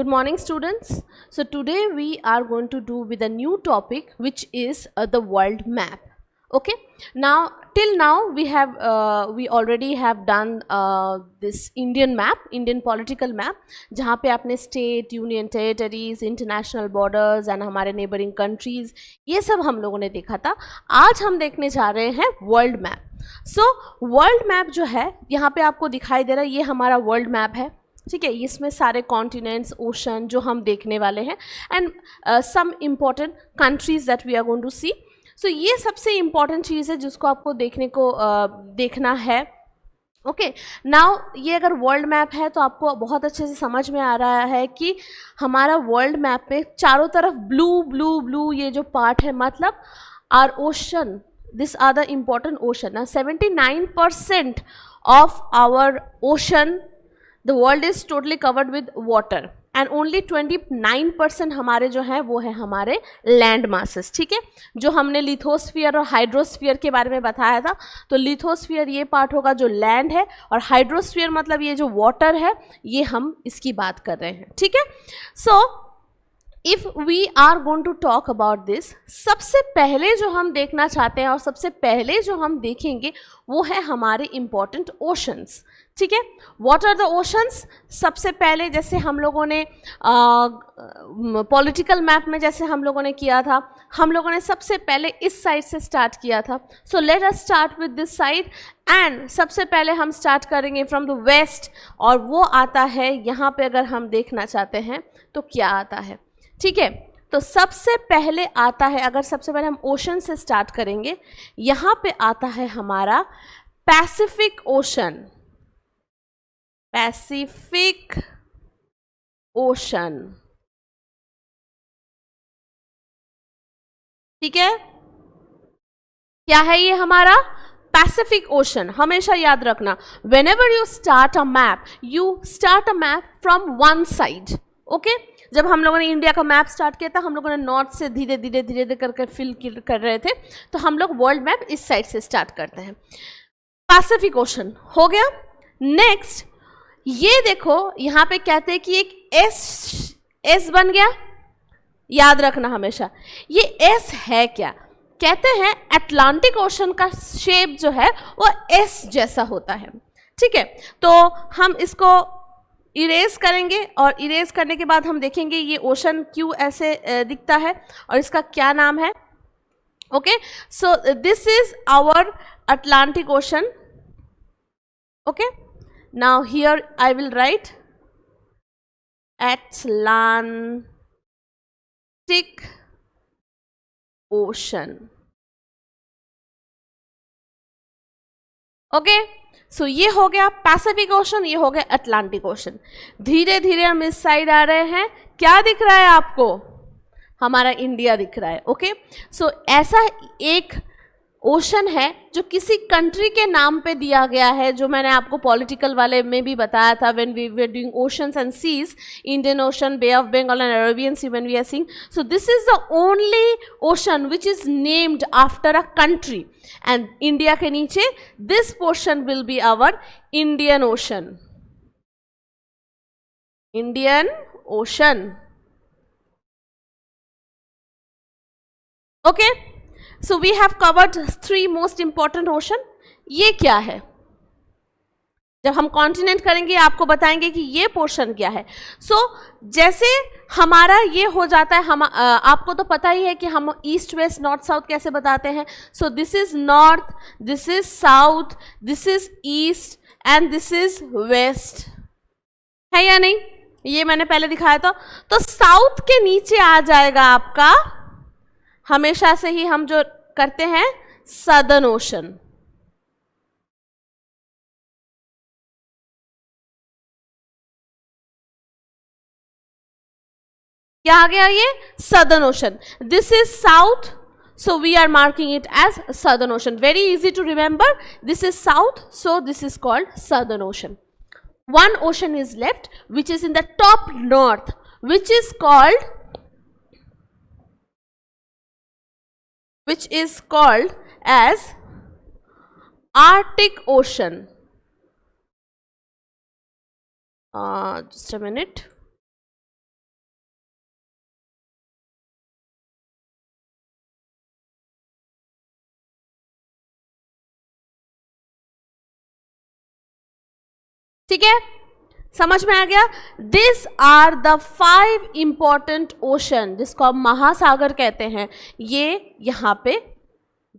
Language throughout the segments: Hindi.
Good morning students. So today we are going to do with a new topic which is the world map. Okay, now till now we already have done this Indian map, Indian political map, जहाँ पे आपने state, union territories, international borders and हमारे neighboring countries ये सब हम लोगों ने देखा था. आज हम देखने जा रहे हैं world map. So world map जो है यहाँ पे आपको दिखाई दे रहा है, ये हमारा world map है. ठीक है, इसमें सारे कॉन्टिनेंट्स, ओशन जो हम देखने वाले हैं and some important countries that we are going to see. So ये सबसे इम्पॉर्टेंट चीज़ है जिसको आपको देखना है. ओके, नाउ ये अगर वर्ल्ड मैप है तो आपको बहुत अच्छे से समझ में आ रहा है कि हमारा वर्ल्ड मैप में चारों तरफ ब्लू ब्लू ब्लू ये जो पार्ट है, मतलब are ocean, this are the important ocean. ना 79% of our ocean, the world is totally covered with water and only 29% हमारे जो हैं वो है हमारे लैंड मासेस. ठीक है, जो हमने लिथोस्फीयर और हाइड्रोस्फीयर के बारे में बताया था, तो लिथोस्फीयर ये पार्ट होगा जो लैंड है और हाइड्रोस्फीयर मतलब ये जो वाटर है, ये हम इसकी बात कर रहे हैं. ठीक है, so if we are going to talk about this, सबसे पहले जो हम देखना चाहते हैं और सबसे पहले जो हम देखेंगे वो है हमारे इम्पॉर्टेंट ओशंस. ठीक है, व्हाट आर द ओशंस? सबसे पहले जैसे हम लोगों ने पॉलिटिकल मैप में जैसे हम लोगों ने किया था, हम लोगों ने सबसे पहले इस साइड से स्टार्ट किया था. So let us start with this side and सबसे पहले हम स्टार्ट करेंगे फ्रॉम द वेस्ट, और वो आता है यहाँ पे. अगर हम देखना चाहते हैं तो क्या आता है? ठीक है, तो सबसे पहले आता है, अगर सबसे पहले हम ओशन से स्टार्ट करेंगे, यहाँ पे आता है हमारा पैसिफिक ओशन. Pacific ocean. ठीक है, क्या है ये हमारा पैसिफिक ओशन? हमेशा याद रखना, whenever you start a map, you start a map from one side. Okay, जब हम लोगों ने इंडिया का मैप स्टार्ट किया था, हम लोगों ने नॉर्थ से धीरे धीरे करके फिल कर रहे थे, तो हम लोग वर्ल्ड मैप इस साइड से स्टार्ट करते हैं. पैसिफिक ओशन हो गया. नेक्स्ट ये देखो, यहाँ पे कहते हैं कि एक एस बन गया. याद रखना हमेशा, ये एस है क्या? कहते हैं अटलांटिक ओशन का शेप जो है वो एस जैसा होता है. ठीक है, तो हम इसको इरेज करेंगे और इरेज करने के बाद हम देखेंगे ये ओशन क्यों ऐसे दिखता है और इसका क्या नाम है. Okay, so this is our Atlantic Ocean. Okay, now here I will write Atlantic Ocean. Okay, so ये हो गया पैसिफिक ओशन, ये हो गया अटलांटिक ओशन. धीरे धीरे हम इस साइड आ रहे हैं. क्या दिख रहा है आपको? हमारा इंडिया दिख रहा है. ओके, सो ऐसा एक ओशन है जो किसी कंट्री के नाम पे दिया गया है, जो मैंने आपको पॉलिटिकल वाले में भी बताया था. When we were doing oceans and seas, Indian Ocean, Bay of Bengal and Arabian Sea, when we are seeing, so this is the only ocean which is named after a country. And India के नीचे this portion will be our Indian Ocean. Indian Ocean. Okay, so we have covered 3 most important ocean. ये क्या है? जब हम कॉन्टिनेंट करेंगे आपको बताएंगे कि ये पोर्शन क्या है. सो जैसे हमारा ये हो जाता है, हम आपको तो पता ही है कि हम ईस्ट वेस्ट नॉर्थ साउथ कैसे बताते हैं. So this is north, this is south, this is east and this is west. है या नहीं? ये मैंने पहले दिखाया था. तो साउथ के नीचे आ जाएगा आपका, हमेशा से ही हम जो करते हैं, सदर्न ओशन. क्या आ गया? ये Southern Ocean. This is south, so we are marking it as Southern Ocean. Very easy to remember. This is south, so this is called Southern Ocean. One ocean is left which is in the top north, which is called as Arctic Ocean. Just a minute. ठीक है, समझ में आ गया। This are the 5 important ocean जिसको हम महासागर कहते हैं, ये यहाँ पे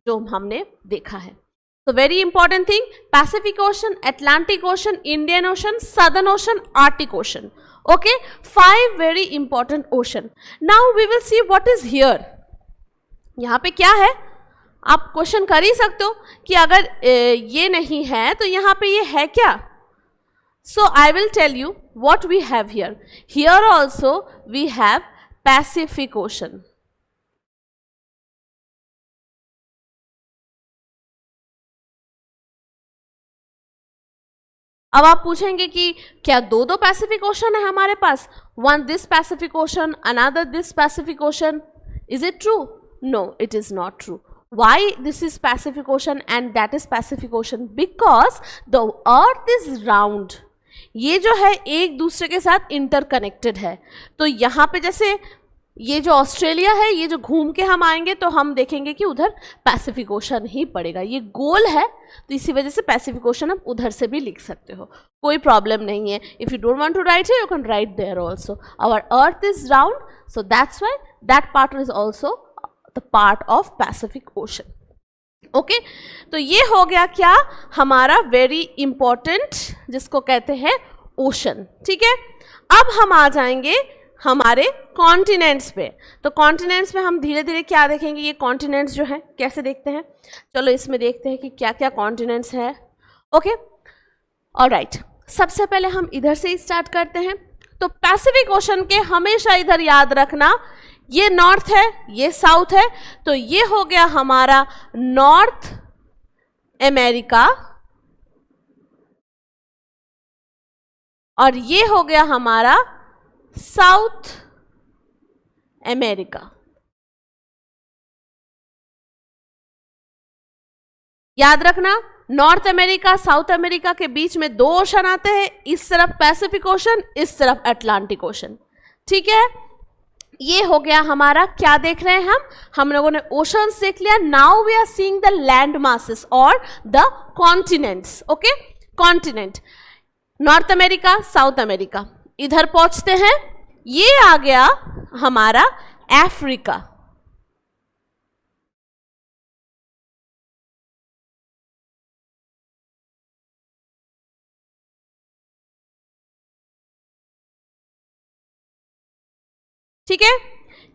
जो हमने देखा है। तो very important thing, Pacific Ocean, Atlantic Ocean, Indian Ocean, Southern Ocean, Arctic Ocean. Okay, 5 very important ocean. Now we will see what is here. यहाँ पे क्या है, आप क्वेश्चन कर ही सकते हो कि अगर ये नहीं है तो यहाँ पे ये है क्या। So I will tell you what we have here. Here also we have Pacific Ocean. अब आप पूछेंगे कि क्या दो पैसिफिक ओशन है हमारे पास, one this Pacific Ocean, another this Pacific Ocean, is it true? No, it is not true. Why this is Pacific Ocean and that is Pacific Ocean? Because the earth is round. ये जो है एक दूसरे के साथ इंटरकनेक्टेड है। तो यहाँ पे जैसे ये जो ऑस्ट्रेलिया है, ये जो घूम के हम आएंगे तो हम देखेंगे कि उधर पैसिफिक ओशन ही पड़ेगा। ये गोल है तो इसी वजह से पैसिफिक ओशन आप उधर से भी लिख सकते हो, कोई प्रॉब्लम नहीं है। If you don't want to write here, you can write there also. Our earth is round, so that's why that part is also the part of Pacific Ocean. Okay, तो ये हो गया क्या हमारा वेरी इंपॉर्टेंट जिसको कहते हैं ओशन। ठीक है, अब हम आ जाएंगे हमारे कॉन्टिनेंट्स पे। तो कॉन्टिनेंट्स में हम धीरे धीरे क्या देखेंगे, ये कॉन्टिनेंट्स जो है कैसे देखते हैं। चलो इसमें देखते हैं कि क्या क्या कॉन्टिनेंट्स है। ओके, ऑलराइट, सबसे पहले हम इधर से ही स्टार्ट करते हैं। तो पैसिफिक ओशन के हमेशा इधर याद रखना, ये नॉर्थ है, ये साउथ है, तो ये हो गया हमारा नॉर्थ अमेरिका और ये हो गया हमारा साउथ अमेरिका। याद रखना, नॉर्थ अमेरिका साउथ अमेरिका के बीच में 2 ओशन आते हैं, इस तरफ पैसिफिक ओशन, इस तरफ अटलांटिक ओशन। ठीक है, ये हो गया हमारा, क्या देख रहे हैं हम लोगों ने ओशंस देख लिया। Now we are seeing the land masses और the continents. Okay, continent North America South America, इधर पहुंचते हैं, ये आ गया हमारा अफ्रीका। ठीक है,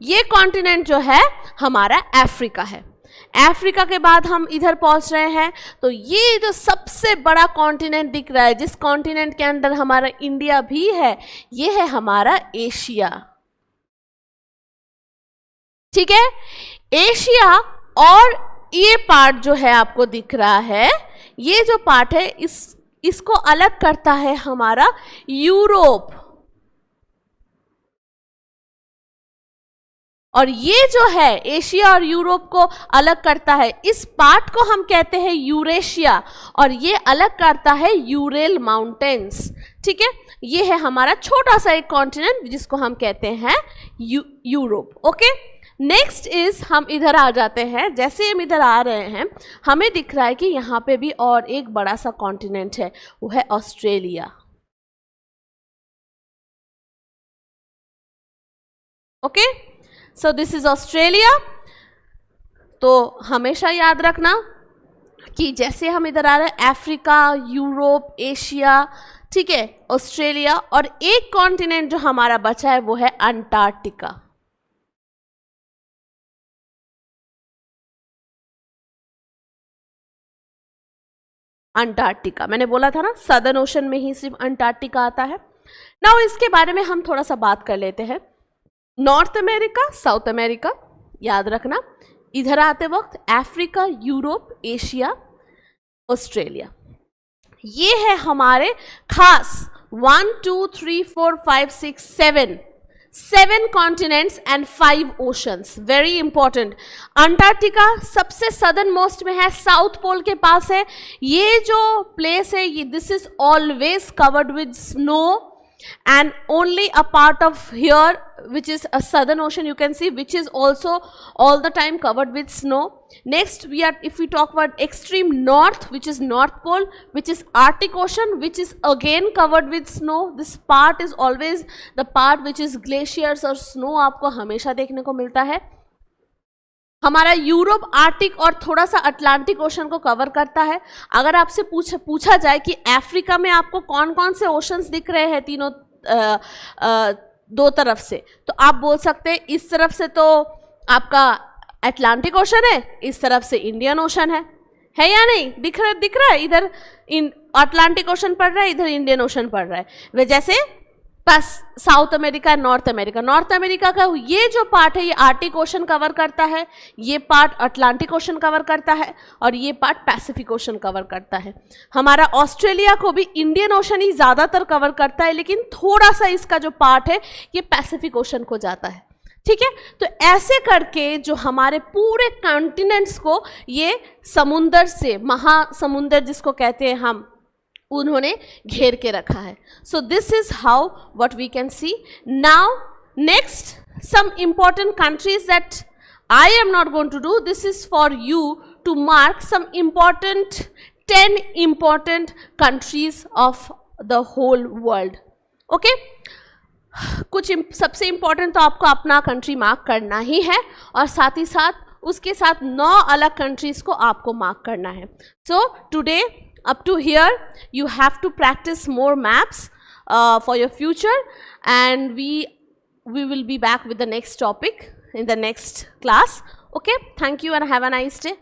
ये कॉन्टिनेंट जो है हमारा अफ्रीका है। अफ्रीका के बाद हम इधर पहुंच रहे हैं, तो ये जो सबसे बड़ा कॉन्टिनेंट दिख रहा है, जिस कॉन्टिनेंट के अंदर हमारा इंडिया भी है, ये है हमारा एशिया। ठीक है, एशिया और ये पार्ट जो है आपको दिख रहा है, ये जो पार्ट है इसको अलग करता है हमारा यूरोप। और ये जो है एशिया और यूरोप को अलग करता है, इस पार्ट को हम कहते हैं यूरेशिया और ये अलग करता है यूरेल माउंटेन्स। ठीक है, ये है हमारा छोटा सा एक कॉन्टिनेंट जिसको हम कहते हैं यूरोप। ओके, नेक्स्ट इज हम इधर आ जाते हैं। जैसे हम इधर आ रहे हैं, हमें दिख रहा है कि यहाँ पे भी और एक बड़ा सा कॉन्टिनेंट है, वो है Australia. Okay, so this is Australia. तो हमेशा याद रखना कि जैसे हम इधर आ रहे हैं, अफ्रीका, यूरोप, एशिया, ठीक है, ऑस्ट्रेलिया, और एक कॉन्टिनेंट जो हमारा बचा है वो है अंटार्कटिका। अंटार्कटिका मैंने बोला था ना, सदर्न ओशन में ही सिर्फ अंटार्कटिका आता है। नाउ इसके बारे में हम थोड़ा सा बात कर लेते हैं। नॉर्थ अमेरिका साउथ अमेरिका, याद रखना, इधर आते वक्त अफ्रीका, यूरोप, एशिया, ऑस्ट्रेलिया, ये है हमारे खास 1 2 3 4 5 6 7 continents and 5 oceans. Very important. Antarctica सबसे सदर्न मोस्ट में है, साउथ पोल के पास है। ये जो प्लेस है, ये this is always covered with snow and only a part of here which is a southern ocean, you can see, which is also all the time covered with snow. Next if we talk about extreme north, which is North Pole, which is Arctic Ocean, which is again covered with snow. This part is always the part which is glaciers और snow आपको हमेशा देखने को मिलता है. हमारा यूरोप आर्टिक और थोड़ा सा अटलांटिक ओशन को कवर करता है. अगर आपसे पूछा जाए कि अफ्रीका में आपको कौन कौन से ओशंस दिख रहे हैं तीनों दो तरफ से, तो आप बोल सकते हैं इस तरफ से तो आपका अटलांटिक ओशन है, इस तरफ से इंडियन ओशन है या नहीं? दिख रहा है, इधर अटलांटिक ओशन पड़ रहा है, इधर इंडियन ओशन पड़ रहा है. वे जैसे बस साउथ अमेरिका, नॉर्थ अमेरिका का ये जो पार्ट है ये आर्टिक ओशन कवर करता है, ये पार्ट अटलांटिक ओशन कवर करता है और ये पार्ट पैसिफिक ओशन कवर करता है. हमारा ऑस्ट्रेलिया को भी इंडियन ओशन ही ज़्यादातर कवर करता है, लेकिन थोड़ा सा इसका जो पार्ट है ये पैसिफिक ओशन को जाता है. ठीक है, तो ऐसे करके जो हमारे पूरे कॉन्टिनेंट्स को ये समुंदर से, महासमुंदर जिसको कहते हैं हम, उन्होंने घेर के रखा है. So this is how what we can see. Now next some important countries that I am not going to do. This is for you to mark some important 10 important countries of the whole world. Okay, कुछ सबसे इम्पॉर्टेंट तो आपको अपना कंट्री मार्क करना ही है और साथ ही साथ उसके साथ 9 अलग कंट्रीज को आपको मार्क करना है. So today up to here you have to practice more maps for your future, and we will be back with the next topic in the next class. Okay, thank you and have a nice day.